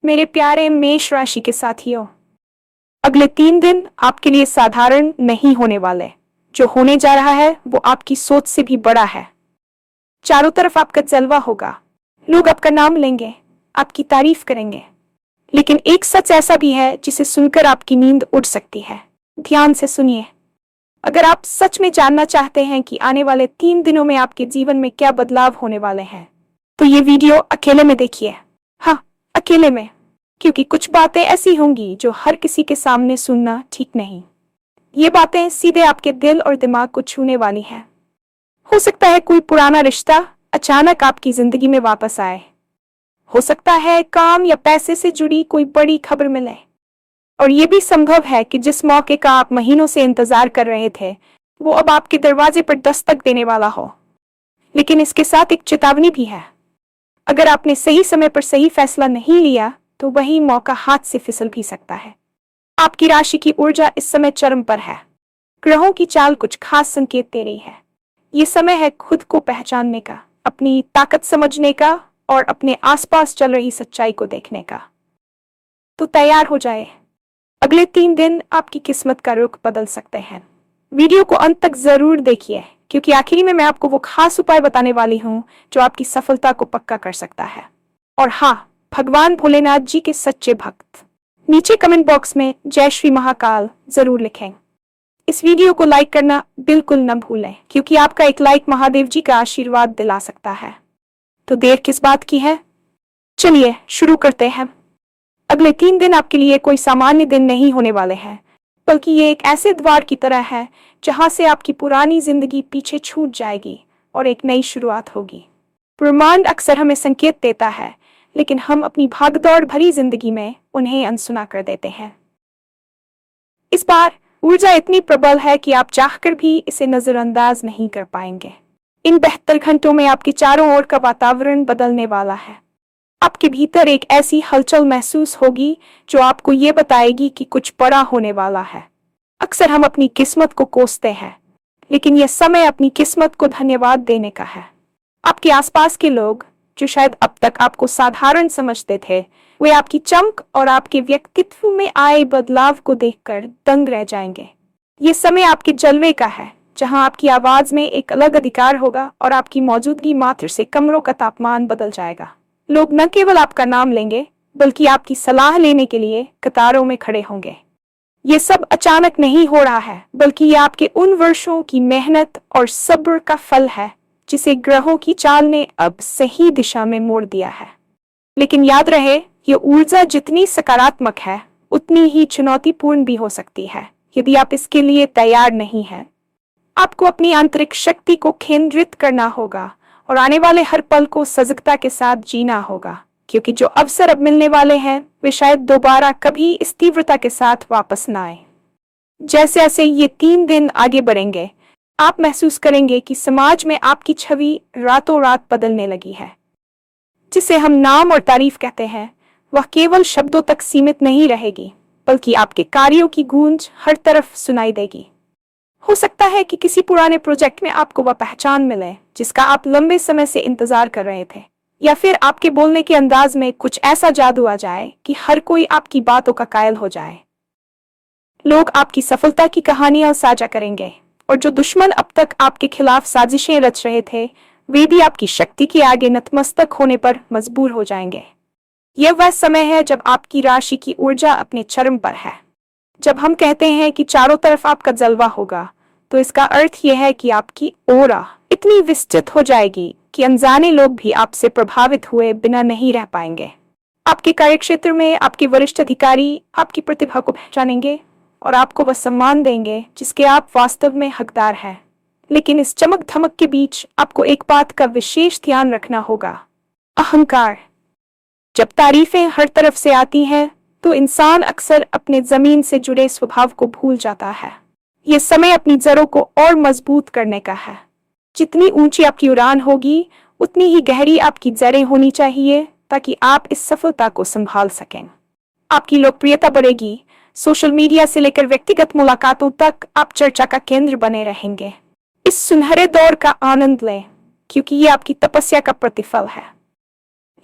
मेरे प्यारे मेष राशि के साथियों, अगले 3 दिन आपके लिए साधारण नहीं होने वाले। जो होने जा रहा है वो आपकी सोच से भी बड़ा है। चारों तरफ आपका जलवा होगा, लोग आपका नाम लेंगे, आपकी तारीफ करेंगे। लेकिन एक सच ऐसा भी है जिसे सुनकर आपकी नींद उड़ सकती है। ध्यान से सुनिए। अगर आप सच में जानना चाहते हैं कि आने वाले 3 दिनों में आपके जीवन में क्या बदलाव होने वाले हैं, तो ये वीडियो अकेले में देखिए। हाँ, अकेले में, क्योंकि कुछ बातें ऐसी होंगी जो हर किसी के सामने सुनना ठीक नहीं। ये बातें सीधे आपके दिल और दिमाग को छूने वाली हैं। हो सकता है कोई पुराना रिश्ता अचानक आपकी जिंदगी में वापस आए। हो सकता है काम या पैसे से जुड़ी कोई बड़ी खबर मिले। और ये भी संभव है कि जिस मौके का आप महीनों से इंतजार कर रहे थे, वो अब आपके दरवाजे पर दस्तक देने वाला हो। लेकिन इसके साथ एक चेतावनी भी है। अगर आपने सही समय पर सही फैसला नहीं लिया, तो वही मौका हाथ से फिसल भी सकता है। आपकी राशि की ऊर्जा इस समय चरम पर है। ग्रहों की चाल कुछ खास संकेत दे रही है। ये समय है खुद को पहचानने का, अपनी ताकत समझने का और अपने आसपास चल रही सच्चाई को देखने का। तो तैयार हो जाए। अगले 3 दिन आपकी किस्मत का रुख बदल सकते हैं। वीडियो को अंत तक जरूर देखिए, क्योंकि आखिरी में मैं आपको वो खास उपाय बताने वाली हूँ जो आपकी सफलता को पक्का कर सकता है। और हाँ, भगवान भोलेनाथ जी के सच्चे भक्त नीचे कमेंट बॉक्स में जय श्री महाकाल जरूर लिखें। इस वीडियो को लाइक करना बिल्कुल न भूलें, क्योंकि आपका एक लाइक महादेव जी का आशीर्वाद दिला सकता है। तो देर किस बात की है, चलिए शुरू करते हैं। अगले 3 दिन आपके लिए कोई सामान्य दिन नहीं होने वाले हैं, बल्कि ये एक ऐसे द्वार की तरह है जहां से आपकी पुरानी जिंदगी पीछे छूट जाएगी और एक नई शुरुआत होगी। ब्रह्मांड अक्सर हमें संकेत देता है, लेकिन हम अपनी भागदौड़ भरी जिंदगी में उन्हें अनसुना कर देते हैं। इस बार ऊर्जा इतनी प्रबल है कि आप चाहकर भी इसे नजरअंदाज नहीं कर पाएंगे। इन 72 घंटों में आपके चारों ओर का वातावरण बदलने वाला है। आपके भीतर एक ऐसी हलचल महसूस होगी जो आपको ये बताएगी कि कुछ बड़ा होने वाला है। अक्सर हम अपनी किस्मत को कोसते हैं, लेकिन यह समय अपनी किस्मत को धन्यवाद देने का है। आपके आसपास के लोग, जो शायद अब तक आपको साधारण समझते थे, वे आपकी चमक और आपके व्यक्तित्व में आए बदलाव को देखकर दंग रह जाएंगे। ये समय आपके जलवे का है, जहां आपकी आवाज में एक अलग अधिकार होगा और आपकी मौजूदगी मात्र से कमरों का तापमान बदल जाएगा। लोग न केवल आपका नाम लेंगे, बल्कि आपकी सलाह लेने के लिए कतारों में खड़े होंगे। ये सब अचानक नहीं हो रहा है, बल्कि ये आपके उन वर्षों की मेहनत और सब्र का फल है जिसे ग्रहों की चाल ने अब सही दिशा में मोड़ दिया है। लेकिन याद रहे, ये ऊर्जा जितनी सकारात्मक है, उतनी ही चुनौतीपूर्ण भी हो सकती है यदि आप इसके लिए तैयार नहीं हैं। आपको अपनी आंतरिक शक्ति को केंद्रित करना होगा और आने वाले हर पल को सजगता के साथ जीना होगा, क्योंकि जो अवसर अब मिलने वाले हैं वे शायद दोबारा कभी इस तीव्रता के साथ वापस न आए। जैसे जैसे ये 3 दिन आगे बढ़ेंगे, आप महसूस करेंगे कि समाज में आपकी छवि रातों रात बदलने लगी है। जिसे हम नाम और तारीफ कहते हैं, वह केवल शब्दों तक सीमित नहीं रहेगी, बल्कि आपके कार्यों की गूंज हर तरफ सुनाई देगी। हो सकता है कि किसी पुराने प्रोजेक्ट में आपको वह पहचान मिले जिसका आप लंबे समय से इंतजार कर रहे थे, या फिर आपके बोलने के अंदाज में कुछ ऐसा जादू आ जाए कि हर कोई आपकी बातों का कायल हो जाए। लोग आपकी सफलता की कहानियां साझा करेंगे, और जो दुश्मन अब तक आपके खिलाफ साजिशें रच रहे थे, वे भी आपकी शक्ति के आगे नतमस्तक होने पर मजबूर हो जाएंगे। यह वह समय है जब आपकी राशि की ऊर्जा अपने चरम पर है। जब हम कहते हैं कि चारों तरफ आपका जलवा होगा, तो इसका अर्थ यह है कि आपकी ऑरा इतनी विस्तृत हो जाएगी कि अनजाने लोग भी आपसे प्रभावित हुए बिना नहीं रह पाएंगे। आपके कार्यक्षेत्र में आपके वरिष्ठ अधिकारी आपकी प्रतिभा को पहचानेंगे और आपको वह सम्मान देंगे जिसके आप वास्तव में हकदार हैं। लेकिन इस चमक धमक के बीच आपको एक बात का विशेष ध्यान रखना होगा: अहंकार। जब तारीफें हर तरफ से आती हैं, तो इंसान अक्सर अपने जमीन से जुड़े स्वभाव को भूल जाता है। यह समय अपनी जड़ों को और मजबूत करने का है। जितनी ऊंची आपकी उड़ान होगी, उतनी ही गहरी आपकी जड़ें होनी चाहिए, ताकि आप इस सफलता को संभाल सकें। आपकी लोकप्रियता बढ़ेगी। सोशल मीडिया से लेकर व्यक्तिगत मुलाकातों तक आप चर्चा का केंद्र बने रहेंगे। इस सुनहरे दौर का आनंद लें, क्योंकि ये आपकी तपस्या का प्रतिफल है।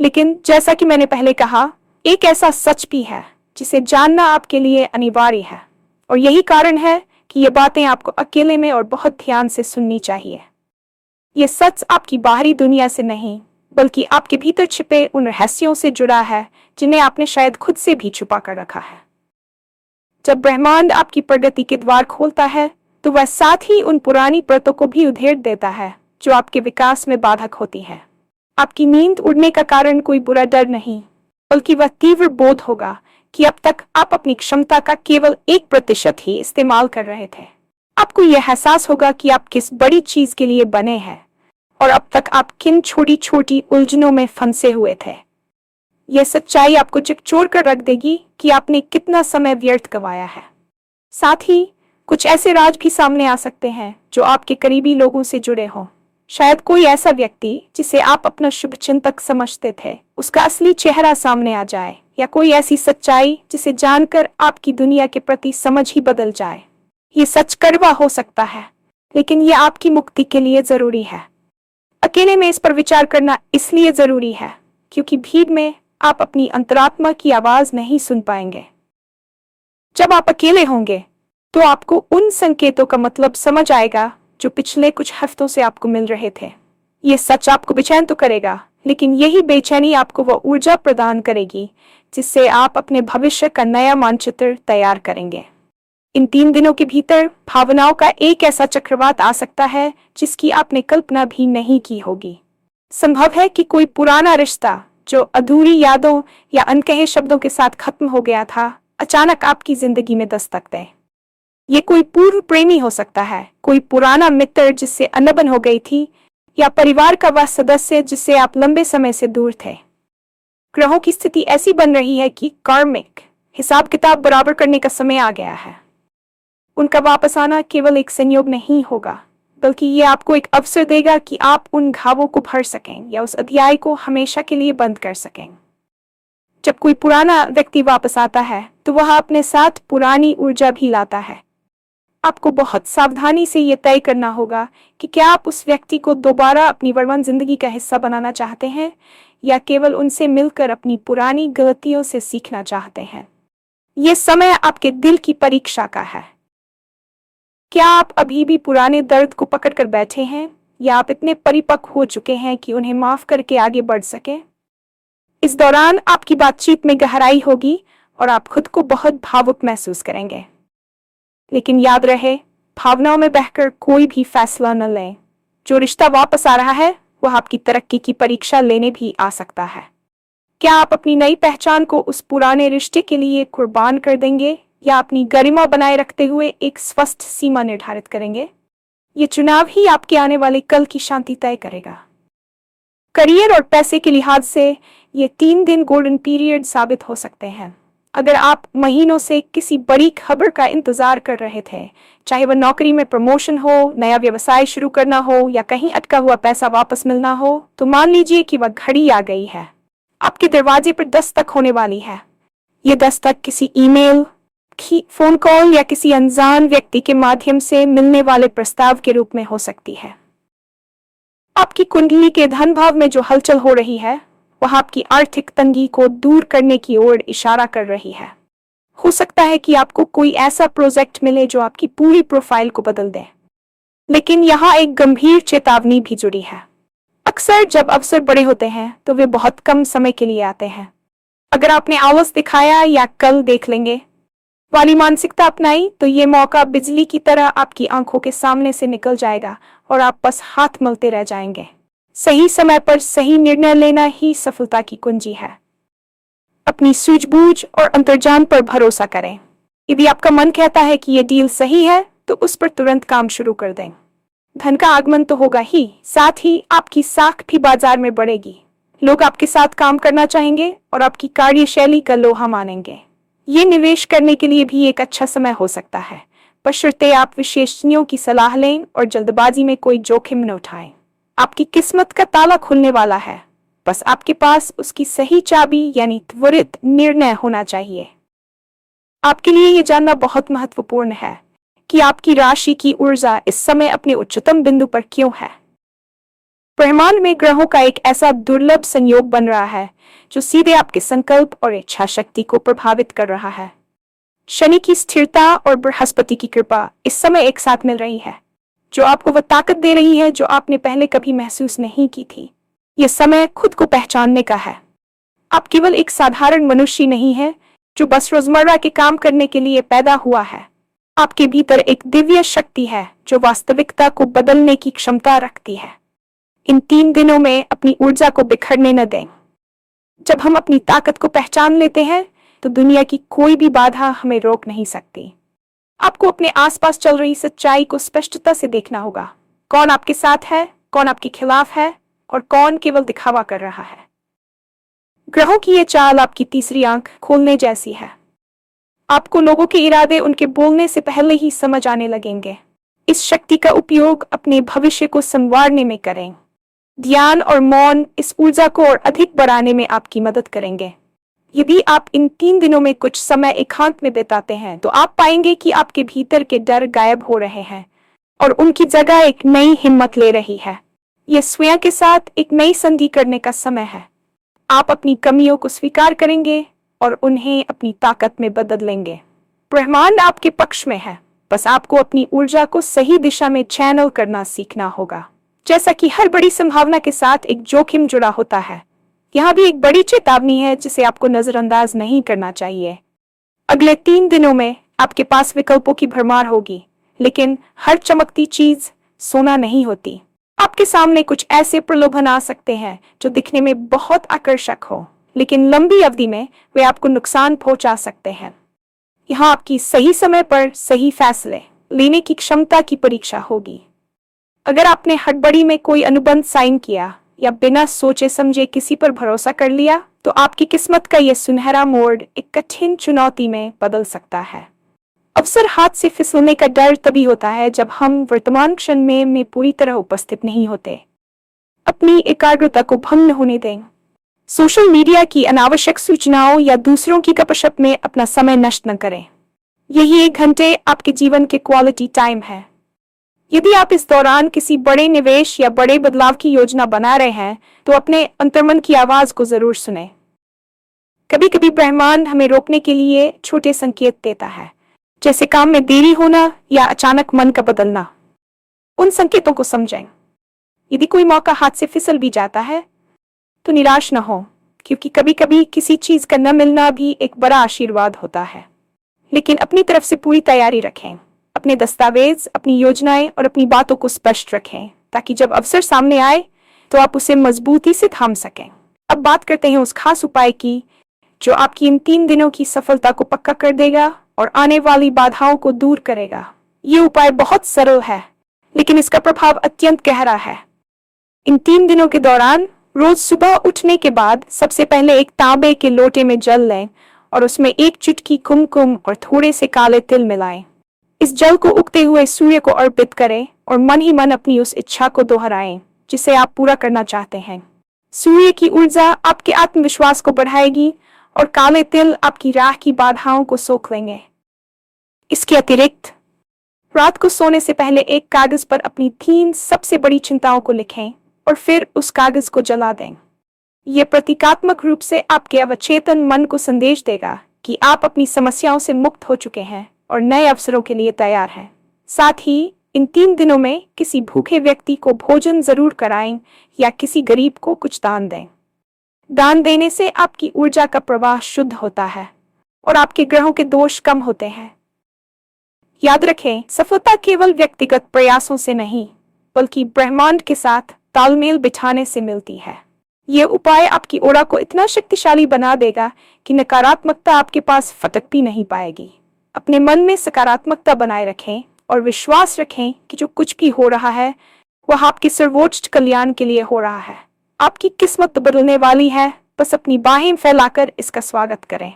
लेकिन जैसा कि मैंने पहले कहा, एक ऐसा सच भी है जिसे जानना आपके लिए अनिवार्य है, और यही कारण है कि ये बातें आपको अकेले में और बहुत ध्यान से सुननी चाहिए। ये सच आपकी बाहरी दुनिया से नहीं, बल्कि आपके भीतर छिपे उन रहस्यों से जुड़ा है जिन्हें आपने शायद खुद से भी छुपा कर रखा है। जब ब्रह्मांड आपकी प्रगति के द्वार खोलता है, तो वह साथ ही उन पुरानी परतों को भी उधेड़ देता है जो आपके विकास में बाधक होती है। आपकी नींद उड़ने का कारण कोई बुरा डर नहीं, बल्कि वह तीव्र बोध होगा कि अब तक आप अपनी क्षमता का केवल 1% ही इस्तेमाल कर रहे थे। आपको यह एहसास होगा कि आप किस बड़ी चीज के लिए बने हैं और अब तक आप किन छोटी छोटी उलझनों में फंसे हुए थे। यह सच्चाई आपको झकझोर कर रख देगी कि आपने कितना समय व्यर्थ गंवाया है। साथ ही कुछ ऐसे राज भी सामने आ सकते हैं जो आपके करीबी लोगों से जुड़े हों। शायद कोई ऐसा व्यक्ति जिसे आप अपना शुभचिंतक समझते थे, उसका असली चेहरा सामने आ जाए, या कोई ऐसी सच्चाई जिसे जानकर आपकी दुनिया के प्रति समझ ही बदल जाए। ये सच कड़वा हो सकता है, लेकिन ये आपकी मुक्ति के लिए जरूरी है। अकेले में इस पर विचार करना इसलिए जरूरी है क्योंकि भीड़ में आप अपनी अंतरात्मा की आवाज नहीं सुन पाएंगे। जब आप अकेले होंगे तो आपको उन संकेतों का मतलब समझ आएगा जो पिछले कुछ हफ्तों से आपको मिल रहे थे। ये सच आपको बेचैन तो करेगा, लेकिन यही बेचैनी आपको वह ऊर्जा प्रदान करेगी जिससे आप अपने भविष्य का नया मानचित्र तैयार करेंगे। इन 3 दिनों के भीतर भावनाओं का एक ऐसा चक्रवात आ सकता है जिसकी आपने कल्पना भी नहीं की होगी। संभव है कि कोई पुराना रिश्ता जो अधूरी यादों या अनकहे शब्दों के साथ खत्म हो गया था, अचानक आपकी जिंदगी में दस्तक दे। ये कोई पूर्व प्रेमी हो सकता है, कोई पुराना मित्र जिससे अनबन हो गई थी, या परिवार का वह सदस्य जिससे आप लंबे समय से दूर थे। ग्रहों की स्थिति ऐसी बन रही है कि कार्मिक हिसाब किताब बराबर करने का समय आ गया है। उनका वापस आना केवल एक संयोग नहीं होगा, बल्कि ये आपको एक अवसर देगा कि आप उन घावों को भर सकें या उस अध्याय को हमेशा के लिए बंद कर सकें। जब कोई पुराना व्यक्ति वापस आता है तो वह अपने साथ पुरानी ऊर्जा भी लाता है। आपको बहुत सावधानी से ये तय करना होगा कि क्या आप उस व्यक्ति को दोबारा अपनी वर्तमान जिंदगी का हिस्सा बनाना चाहते हैं या केवल उनसे मिलकर अपनी पुरानी गलतियों से सीखना चाहते हैं। ये समय आपके दिल की परीक्षा का है। क्या आप अभी भी पुराने दर्द को पकड़कर बैठे हैं या आप इतने परिपक्व हो चुके हैं कि उन्हें माफ करके आगे बढ़ सके? इस दौरान आपकी बातचीत में गहराई होगी और आप खुद को बहुत भावुक महसूस करेंगे। लेकिन याद रहे, भावनाओं में बहकर कोई भी फैसला न लें। जो रिश्ता वापस आ रहा है वह आपकी तरक्की की परीक्षा लेने भी आ सकता है। क्या आप अपनी नई पहचान को उस पुराने रिश्ते के लिए कुर्बान कर देंगे या अपनी गरिमा बनाए रखते हुए एक स्वस्थ सीमा निर्धारित करेंगे? ये चुनाव ही आपके आने वाले कल की शांति तय करेगा। करियर और पैसे के लिहाज से ये 3 दिन गोल्डन पीरियड साबित हो सकते हैं। अगर आप महीनों से किसी बड़ी खबर का इंतजार कर रहे थे, चाहे वह नौकरी में प्रमोशन हो, नया व्यवसाय शुरू करना हो या कहीं अटका हुआ पैसा वापस मिलना हो, तो मान लीजिए कि वह घड़ी आ गई है। आपके दरवाजे पर दस्तक होने वाली है। ये दस्तक किसी ईमेल, फोन कॉल या किसी अनजान व्यक्ति के माध्यम से मिलने वाले प्रस्ताव के रूप में हो सकती है। आपकी कुंडली के धन भाव में जो हलचल हो रही है वह आपकी आर्थिक तंगी को दूर करने की ओर इशारा कर रही है। हो सकता है कि आपको कोई ऐसा प्रोजेक्ट मिले जो आपकी पूरी प्रोफाइल को बदल दे। लेकिन यहाँ एक गंभीर चेतावनी भी जुड़ी है। अक्सर जब अवसर बड़े होते हैं तो वे बहुत कम समय के लिए आते हैं। अगर आपने आलस दिखाया या कल देख लेंगे वाली मानसिकता अपनाई तो ये मौका बिजली की तरह आपकी आंखों के सामने से निकल जाएगा और आप बस हाथ मलते रह जाएंगे। सही समय पर सही निर्णय लेना ही सफलता की कुंजी है। अपनी सूझबूझ और अंतर्ज्ञान पर भरोसा करें। यदि आपका मन कहता है कि यह डील सही है तो उस पर तुरंत काम शुरू कर दें। धन का आगमन तो होगा ही, साथ ही आपकी साख भी बाजार में बढ़ेगी। लोग आपके साथ काम करना चाहेंगे और आपकी कार्यशैली का लोहा मानेंगे। ये निवेश करने के लिए भी एक अच्छा समय हो सकता है, बशर्ते आप विशेषज्ञों की सलाह लें और जल्दबाजी में कोई जोखिम न उठाएं। आपकी किस्मत का ताला खुलने वाला है, बस आपके पास उसकी सही चाबी यानी त्वरित निर्णय होना चाहिए। आपके लिए ये जानना बहुत महत्वपूर्ण है कि आपकी राशि की ऊर्जा इस समय अपने उच्चतम बिंदु पर क्यों है। ब्रह्मांड में ग्रहों का एक ऐसा दुर्लभ संयोग बन रहा है जो सीधे आपके संकल्प और इच्छा शक्ति को प्रभावित कर रहा है। शनि की स्थिरता और बृहस्पति की कृपा इस समय एक साथ मिल रही है, जो आपको वह ताकत दे रही है जो आपने पहले कभी महसूस नहीं की थी। यह समय खुद को पहचानने का है। आप केवल एक साधारण मनुष्य नहीं है जो बस रोजमर्रा के काम करने के लिए पैदा हुआ है। आपके भीतर एक दिव्य शक्ति है जो वास्तविकता को बदलने की क्षमता रखती है। इन 3 दिनों में अपनी ऊर्जा को बिखरने न दें। जब हम अपनी ताकत को पहचान लेते हैं तो दुनिया की कोई भी बाधा हमें रोक नहीं सकती। आपको अपने आसपास चल रही सच्चाई को स्पष्टता से देखना होगा। कौन आपके साथ है, कौन आपके खिलाफ है और कौन केवल दिखावा कर रहा है। ग्रहों की यह चाल आपकी तीसरी आंख खोलने जैसी है। आपको लोगों के इरादे उनके बोलने से पहले ही समझ आने लगेंगे। इस शक्ति का उपयोग अपने भविष्य को संवारने में करें। ध्यान और मौन इस ऊर्जा को और अधिक बढ़ाने में आपकी मदद करेंगे। यदि आप इन 3 दिनों में कुछ समय एकांत में बिताते हैं तो आप पाएंगे कि आपके भीतर के डर गायब हो रहे हैं और उनकी जगह एक नई हिम्मत ले रही है। यह स्वयं के साथ एक नई संधि करने का समय है। आप अपनी कमियों को स्वीकार करेंगे और उन्हें अपनी ताकत में बदल लेंगे। ब्रह्मांड आपके पक्ष में है, बस आपको अपनी ऊर्जा को सही दिशा में चैनल करना सीखना होगा। जैसा कि हर बड़ी संभावना के साथ एक जोखिम जुड़ा होता है, यहाँ भी एक बड़ी चेतावनी है जिसे आपको नजरअंदाज नहीं करना चाहिए। अगले 3 दिनों में आपके पास विकल्पों की भरमार होगी, लेकिन हर चमकती चीज सोना नहीं होती। आपके सामने कुछ ऐसे प्रलोभन आ सकते हैं जो दिखने में बहुत आकर्षक हो, लेकिन लंबी अवधि में वे आपको नुकसान पहुंचा सकते हैं। यहाँ आपकी सही समय पर सही फैसले लेने की क्षमता की परीक्षा होगी। अगर आपने हड़बड़ी में कोई अनुबंध साइन किया या बिना सोचे समझे किसी पर भरोसा कर लिया तो आपकी किस्मत का यह सुनहरा मोड़ एक कठिन चुनौती में बदल सकता है। अवसर हाथ से फिसलने का डर तभी होता है जब हम वर्तमान क्षण में पूरी तरह उपस्थित नहीं होते। अपनी एकाग्रता को भंग न होने दें। सोशल मीडिया की अनावश्यक सूचनाओं या दूसरों की गपशप में अपना समय नष्ट न करें। यही 1 घंटे आपके जीवन के क्वालिटी टाइम है। यदि आप इस दौरान किसी बड़े निवेश या बड़े बदलाव की योजना बना रहे हैं तो अपने अंतर्मन की आवाज को जरूर सुनें। कभी कभी ब्रह्मांड हमें रोकने के लिए छोटे संकेत देता है, जैसे काम में देरी होना या अचानक मन का बदलना। उन संकेतों को समझें। यदि कोई मौका हाथ से फिसल भी जाता है तो निराश न हो, क्योंकि कभी कभी किसी चीज का न मिलना भी एक बड़ा आशीर्वाद होता है। लेकिन अपनी तरफ से पूरी तैयारी रखें। अपने दस्तावेज, अपनी योजनाएं और अपनी बातों को स्पष्ट रखें ताकि जब अवसर सामने आए तो आप उसे मजबूती से थाम सकें। अब बात करते हैं उस खास उपाय की जो आपकी इन 3 दिनों की सफलता को पक्का कर देगा और आने वाली बाधाओं को दूर करेगा। ये उपाय बहुत सरल है, लेकिन इसका प्रभाव अत्यंत गहरा है। इन 3 दिनों के दौरान रोज सुबह उठने के बाद सबसे पहले एक तांबे के लोटे में जल लें और उसमें 1 चुटकी कुमकुम और थोड़े से काले तिल मिलाएं। इस जल को उगते हुए सूर्य को अर्पित करें और मन ही मन अपनी उस इच्छा को दोहराएं जिसे आप पूरा करना चाहते हैं। सूर्य की ऊर्जा आपके आत्मविश्वास को बढ़ाएगी और काले तिल आपकी राह की बाधाओं को सोख लेंगे। इसके अतिरिक्त रात को सोने से पहले एक कागज पर अपनी 3 सबसे बड़ी चिंताओं को लिखें और फिर उस कागज को जला दें। यह प्रतीकात्मक रूप से आपके अवचेतन मन को संदेश देगा कि आप अपनी समस्याओं से मुक्त हो चुके हैं और नए अवसरों के लिए तैयार हैं। साथ ही इन 3 दिनों में किसी भूखे व्यक्ति को भोजन जरूर कराएं या किसी गरीब को कुछ दान दें। दान देने से आपकी ऊर्जा का प्रवाह शुद्ध होता है और आपके ग्रहों के दोष कम होते हैं। याद रखें, सफलता केवल व्यक्तिगत प्रयासों से नहीं, बल्कि ब्रह्मांड के साथ तालमेल बिठाने से मिलती है। ये उपाय आपकी ओरा को इतना शक्तिशाली बना देगा कि नकारात्मकता आपके पास फटक भी नहीं पाएगी। अपने मन में सकारात्मकता बनाए रखें और विश्वास रखें कि जो कुछ भी हो रहा है वह आपके सर्वोच्च कल्याण के लिए हो रहा है। आपकी किस्मत बदलने वाली है, बस अपनी बाहें फैलाकर इसका स्वागत करें।